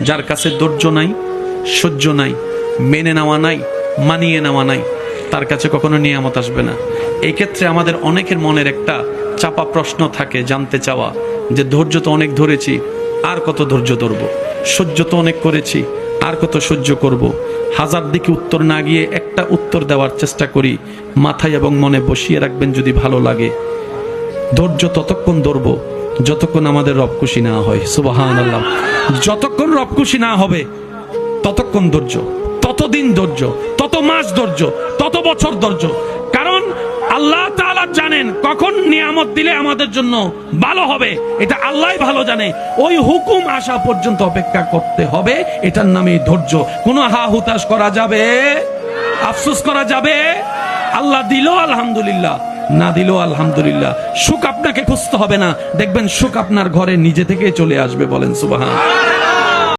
যার কাছে ধৈর্য নাই, সহ্য নাই, মেনে নেওয়া নাই, মানিয়ে নেওয়া নাই, তার কাছে কখনো নিয়ামত আসবে না। এই ক্ষেত্রে আমাদের অনেকের মনের একটা চাপা প্রশ্ন থাকে, জানতে চাওয়া যে ধৈর্য তো অনেক ধরেছি, আর কত ধৈর্য ধরবো, সহ্য তো অনেক করেছি, আর কত সহ্য করব। হাজার দিকে উত্তর না গিয়ে একটা উত্তর দেওয়ার চেষ্টা করি, মাথায় এবং মনে বসিয়ে রাখবেন যদি ভালো লাগে। ধৈর্য ততক্ষণ ধরবো যতক্ষণ আমাদের রব খুশি না হয়। সুবহানাল্লাহ। যতক্ষণ রব খুশি না হবে ততক্ষণ ধৈর্য, ততদিন ধৈর্য, তত মাস ধৈর্য, তত বছর ধৈর্য। কারণ আল্লাহ তাআলা জানেন কখন নিয়ামত দিলে আমাদের জন্য ভালো হবে, এটা আল্লাহই ভালো জানে। ওই হুকুম আসা পর্যন্ত অপেক্ষা করতে হবে, এটার নামই ধৈর্য। কোনো হা হুতাশ করা যাবে, আফসোস করা যাবে? আল্লাহ দিল আলহামদুলিল্লাহ, না দিল আলহামদুলিল্লাহ। সুখ আপনাকে খুঁজতে হবে না, দেখবেন সুখ আপনার ঘরে নিজে থেকেই চলে আসবে। বলেন সুবহান।